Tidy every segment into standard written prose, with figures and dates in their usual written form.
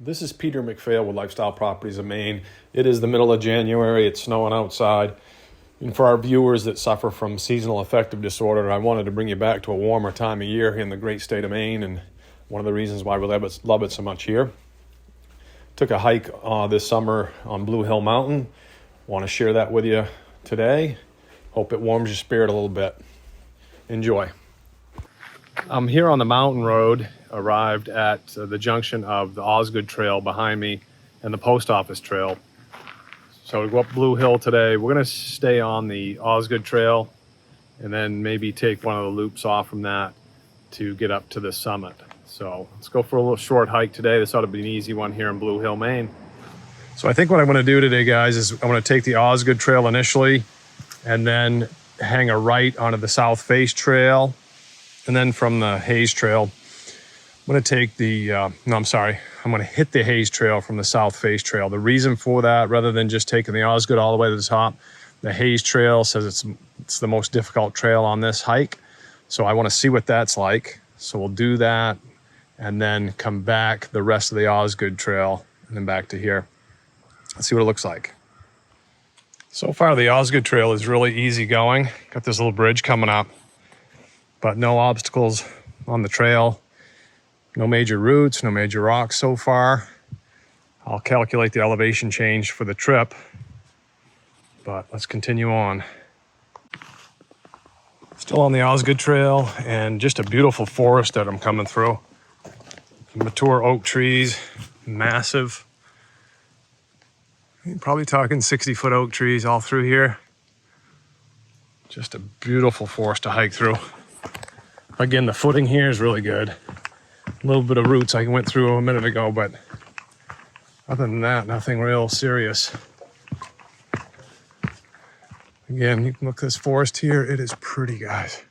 This is Peter McPhail with Lifestyle Properties of Maine. It is the middle of January. It's snowing outside. And for our viewers that suffer from seasonal affective disorder, I wanted to bring you back to a warmer time of year here in the great state of Maine, and one of the reasons why we love it so much here. Took a hike this summer on Blue Hill Mountain. Want to share that with you today. Hope it warms your spirit a little bit. Enjoy. I'm here on the mountain road, arrived at the junction of the Osgood Trail behind me and the post office trail. So to go up Blue Hill today, we're going to stay on the Osgood Trail and then maybe take one of the loops off from that to get up to the summit. So let's go for a little short hike today. This ought to be an easy one here in Blue Hill, Maine. So I think what I'm going to do today, guys, is I'm going to take the Osgood Trail initially and then hang a right onto the South Face Trail. And then from the Haze Trail, I'm going to take the, I'm going to hit the Haze Trail from the South Face Trail. The reason for that, rather than just taking the Osgood all the way to the top, the Haze Trail says it's the most difficult trail on this hike. So I want to see what that's like. So we'll do that and then come back the rest of the Osgood Trail and then back to here. Let's see what it looks like. So far, the Osgood Trail is really easy going. Got this little bridge coming up, but no obstacles on the trail. No major roots, no major rocks so far. I'll calculate the elevation change for the trip, but let's continue on. Still on the Osgood Trail, and just a beautiful forest that I'm coming through. Mature oak trees, massive. You're probably talking 60-foot oak trees all through here. Just a beautiful forest to hike through. Again, the footing here is really good. A little bit of roots I went through a minute ago, but other than that, nothing real serious. Again, you can look at this forest here. It is pretty, guys.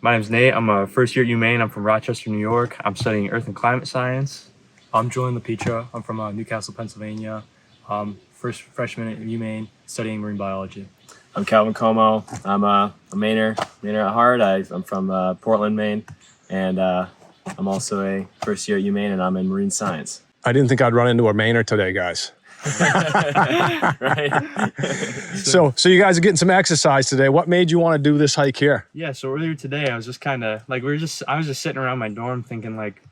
My name's Nate. I'm a first year at UMaine. I'm from Rochester, New York. I'm studying Earth and Climate Science. I'm Julian LaPetra. I'm from Newcastle, Pennsylvania. First freshman at UMaine, studying marine biology. I'm Calvin Como. I'm a Mainer at heart. I'm from Portland, Maine, and I'm also a first year at UMaine, and I'm in marine science. I didn't think I'd run into a Mainer today, guys. Right? So you guys are getting some exercise today. What made you want to do this hike here? yeah, so earlier today, I was just kind of like, I was just sitting around my dorm thinking like,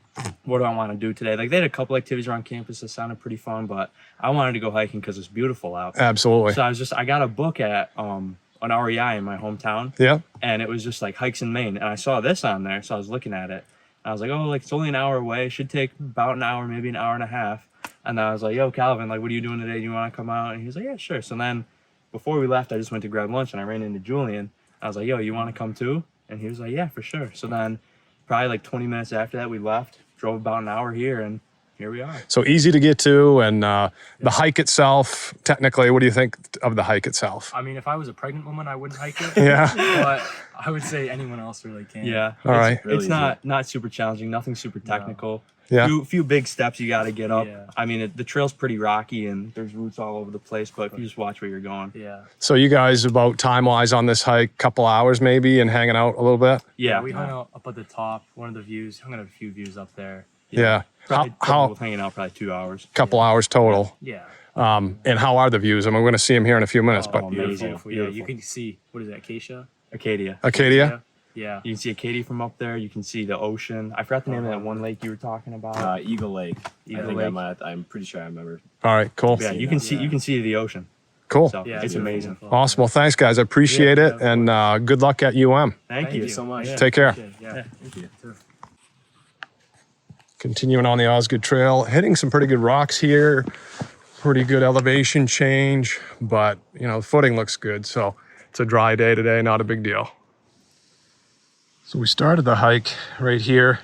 what do I want to do today? Like they had a couple activities around campus that sounded pretty fun, but I wanted to go hiking because it's beautiful out. Absolutely. So I got a book at an REI in my hometown. Yeah. And it was just like hikes in Maine. And I saw this on there. So I was looking at it. I was like, oh, like it's only an hour away. It should take about an hour, maybe an hour and a half. And I was like, yo, Calvin, like, what are you doing today? Do you want to come out? And he was like, yeah, sure. So then before we left, I just went to grab lunch and I ran into Julian. I was like, yo, you want to come too? And he was like, yeah, for sure. So then probably like 20 minutes after that, we left, drove about an hour here, and here we are. So easy to get to, and the hike itself, technically, what do you think of the hike itself? I mean, if I was a pregnant woman, I wouldn't hike it. Yeah. But I would say anyone else really can. Yeah. All right. It's not super challenging, nothing super technical. Yeah. Few big steps you got to get up. Yeah. I mean, the trail's pretty rocky and there's roots all over the place, but if you just watch where you're going. Yeah. So you guys, about time-wise on this hike, couple hours maybe, and hanging out a little bit? Yeah. We hung out up at the top, one of the views, hung out a few views up there. Yeah. Probably How hanging out probably 2 hours. couple hours total. Yeah. And how are the views? I mean, we're going to see them here in a few minutes, but amazing. Beautiful. Yeah, you can see, what is that, acacia? Acadia. Acadia? Yeah. You can see Acadia from up there. You can see the ocean. I forgot the name of that one lake you were talking about. Eagle Lake. Eagle Lake. I'm pretty sure I remember. All right, cool. Yeah, you can see the ocean. Cool. So Yeah, it's amazing. Awesome. Well, thanks, guys. I appreciate it, and good luck at UM. Thank you so much. Yeah, Take care. Yeah. Thank you. Continuing on the Osgood Trail, hitting some pretty good rocks here, pretty good elevation change, but the footing looks good. So it's a dry day today, not a big deal. So we started the hike right here,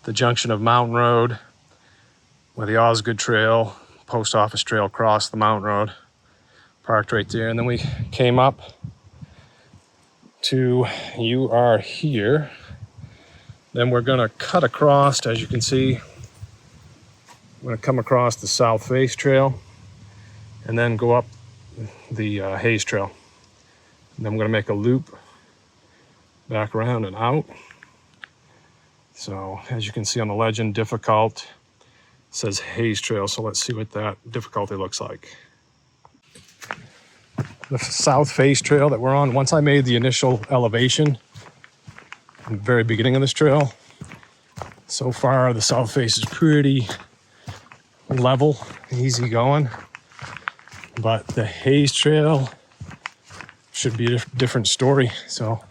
the junction of Mountain Road, where the Osgood Trail, Post Office Trail crossed the Mountain Road, parked right there. And then we came up to, you are here. Then we're gonna cut across, as you can see, we're gonna come across the South Face Trail and then go up the Haze Trail. And then we're gonna make a loop back around and out. So as you can see on the legend, difficult, it says Haze Trail. So let's see what that difficulty looks like. The south face trail that we're on, once I made the initial elevation in the very beginning of this trail, so far the south face is pretty level, easy going. But the Haze Trail should be a different story. So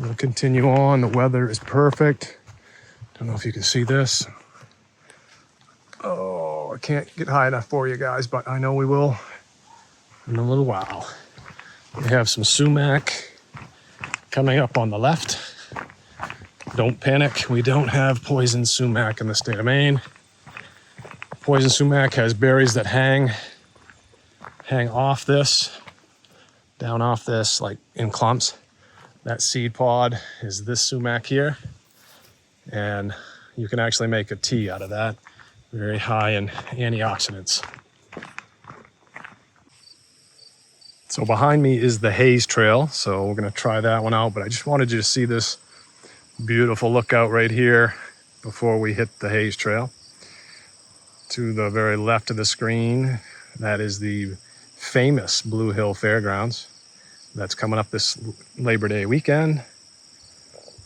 we'll continue on. The weather is perfect. Don't know if you can see this. Oh, I can't get high enough for you guys, but I know we will in a little while. We have some sumac coming up on the left. Don't panic, we don't have poison sumac in the state of Maine. Poison sumac has berries that hang off this, down off this, like in clumps. That seed pod is this sumac here, and you can actually make a tea out of that. Very high in antioxidants. So behind me is the Haze Trail, so we're gonna try that one out, but I just wanted you to see this beautiful lookout right here before we hit the Haze Trail. To the very left of the screen, that is the famous Blue Hill Fairgrounds. That's coming up this Labor Day weekend.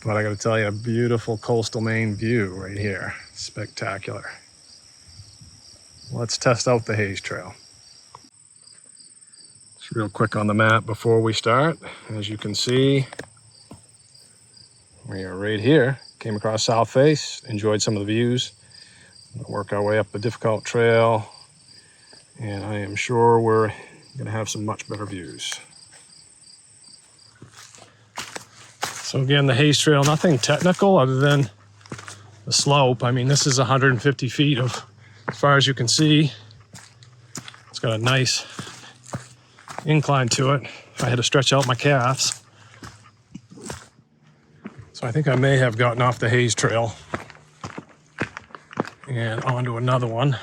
But I gotta tell you, a beautiful coastal Maine view right here. Spectacular. Let's test out the Haze Trail. Just real quick on the map before we start. As you can see, we are right here. Came across South Face, enjoyed some of the views. We'll work our way up the difficult trail, and I am sure we're gonna have some much better views. So again, the Haze Trail, nothing technical other than the slope. I mean, this is 150 feet of, as far as you can see. It's got a nice incline to it. I had to stretch out my calves. So I think I may have gotten off the Haze Trail and onto another one.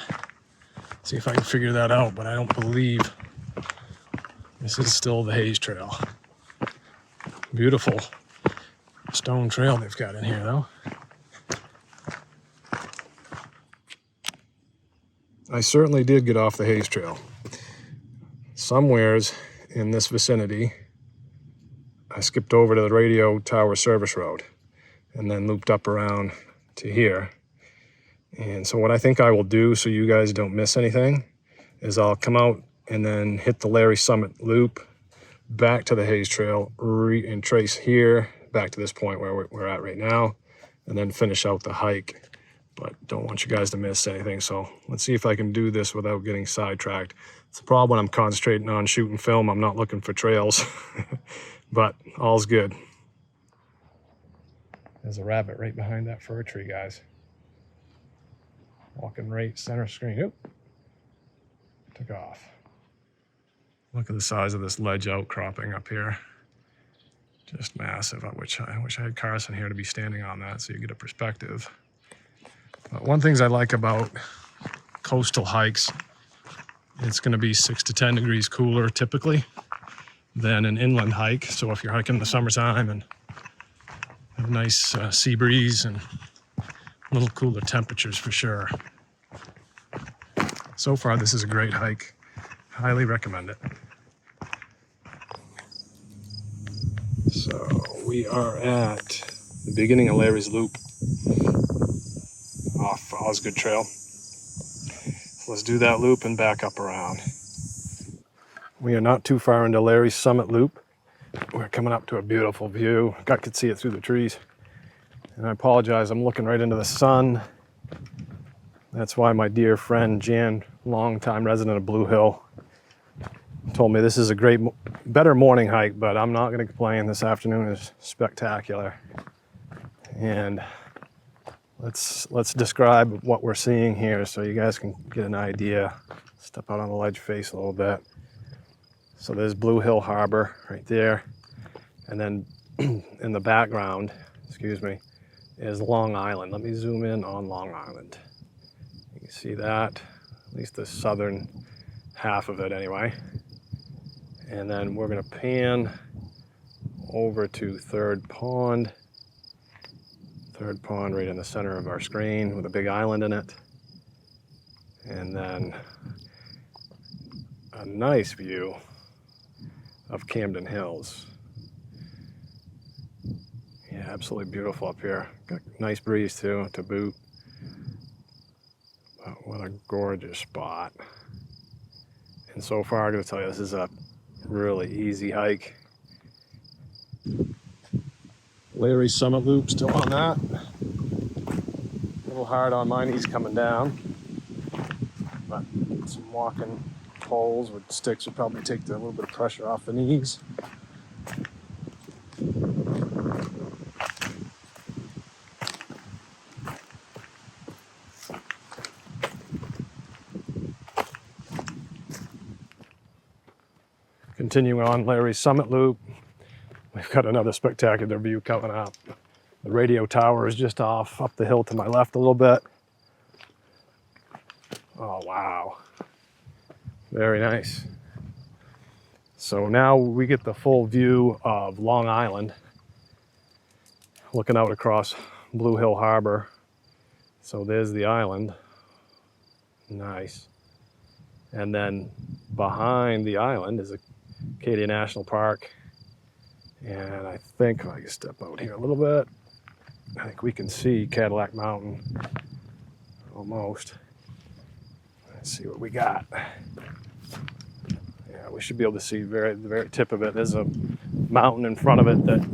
See if I can figure that out, but I don't believe this is still the Haze Trail. Beautiful stone trail they've got in here though. I certainly did get off the Haze Trail. Somewheres in this vicinity, I skipped over to the radio tower service road and then looped up around to here. And so what I think I will do, so you guys don't miss anything, is I'll come out and then hit the Larry Summit loop back to the Haze Trail and trace here back to this point where we're at right now, and then finish out the hike. But don't want you guys to miss anything, so let's see if I can do this without getting sidetracked. It's a problem when I'm concentrating on shooting film. I'm not looking for trails, but all's good. There's a rabbit right behind that fir tree, guys. Walking right center screen. Oop. Took off. Look at the size of this ledge outcropping up here. Just massive. I wish I had Carson here to be standing on that so you get a perspective. But one thing I like about coastal hikes, it's going to be 6 to 10 degrees cooler typically than an inland hike. So if you're hiking in the summertime and have a nice sea breeze and a little cooler temperatures for sure. So far, this is a great hike. Highly recommend it. So we are at the beginning of Larry's Loop off Osgood Trail. So let's do that loop and back up around. We are not too far into Larry's Summit Loop. We're coming up to a beautiful view. I could see it through the trees. And I apologize, I'm looking right into the sun. That's why my dear friend Jan, longtime resident of Blue Hill, told me this is a great, better morning hike, but I'm not gonna complain. This afternoon is spectacular. And let's describe what we're seeing here so you guys can get an idea. Step out on the ledge face a little bit. So there's Blue Hill Harbor right there. And then in the background, excuse me, is Long Island. Let me zoom in on Long Island. You can see that, at least the southern half of it anyway. And then we're gonna pan over to Third Pond. Third pond right in the center of our screen with a big island in it. And then a nice view of Camden Hills. Yeah, absolutely beautiful up here. Got a nice breeze too, to boot. But what a gorgeous spot. And so far, I gotta tell you, this is a really easy hike. Larry's Summit Loop still on that. A little hard on my knees coming down. But some walking poles with sticks would probably take a little bit of pressure off the knees. Continuing on Larry's Summit Loop, we've got another spectacular view coming up. The radio tower is just off up the hill to my left a little bit. Oh, wow. Very nice. So now we get the full view of Long Island, looking out across Blue Hill Harbor. So there's the island. Nice. And then behind the island is Acadia National Park. And I think if I can step out here a little bit, I think we can see Cadillac Mountain almost. Let's see what we got. Yeah, we should be able to see the very tip of it. There's a mountain in front of it that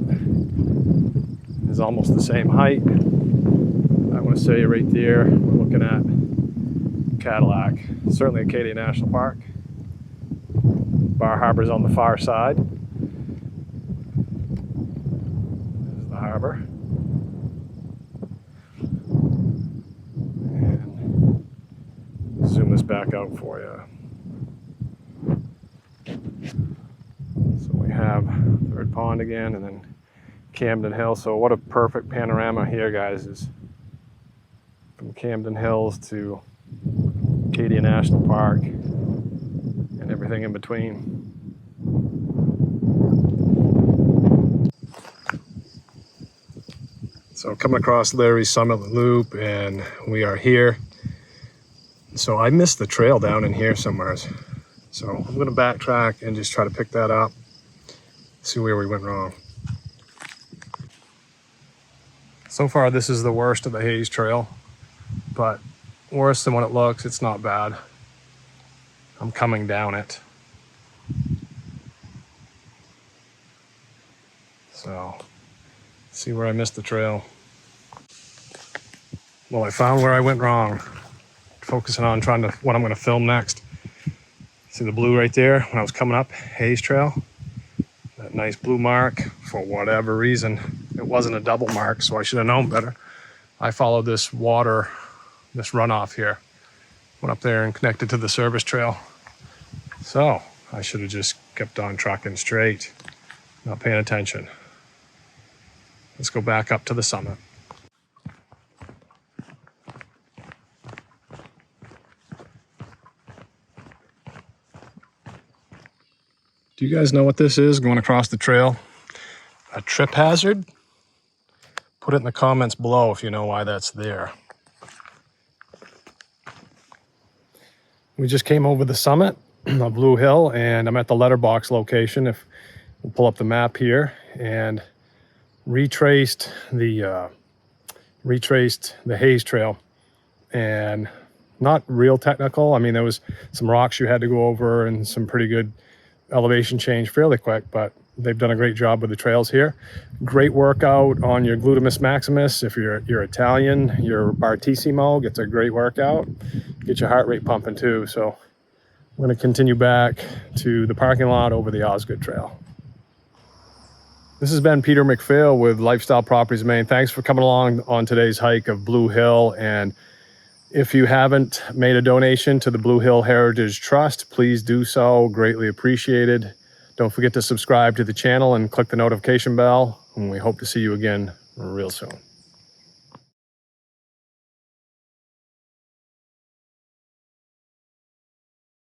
is almost the same height. I want to say right there, we're looking at Cadillac. Certainly Acadia National Park. Bar Harbor's on the far side. There's the harbor. And zoom this back out for you. So we have Third Pond again, and then Camden Hill. So what a perfect panorama here, guys, is from Camden Hills to Acadia National Park and everything in between. So coming across Larry's Summit Loop, and we are here. So I missed the trail down in here somewhere. So I'm gonna backtrack and just try to pick that up, see where we went wrong. So far, this is the worst of the Haze Trail, but worse than what it looks. It's not bad. I'm coming down it. So, see where I missed the trail. Well, I found where I went wrong. Focusing on what I'm gonna film next. See the blue right there? When I was coming up Haze Trail, that nice blue mark, for whatever reason, it wasn't a double mark, so I should have known better. I followed this water, this runoff here. Went up there and connected to the service trail. So I should have just kept on trucking straight, not paying attention. Let's go back up to the summit. Do you guys know what this is going across the trail? A trip hazard? Put it in the comments below if you know why that's there. We just came over the summit of Blue Hill, and I'm at the letterbox location. If we'll pull up the map here, and retraced the Haze Trail, and not real technical. I mean, there was some rocks you had to go over and some pretty good elevation change fairly quick, but they've done a great job with the trails here. Great workout on your glutamus maximus. If you're Italian, your bartissimo gets a great workout. Get your heart rate pumping too. So we're going to continue back to the parking lot over the Osgood Trail. This has been Peter McPhail with Lifestyle Properties Maine. Thanks for coming along on today's hike of Blue Hill. And if you haven't made a donation to the Blue Hill Heritage Trust, please do so. Greatly appreciated. Don't forget to subscribe to the channel and click the notification bell. And we hope to see you again real soon.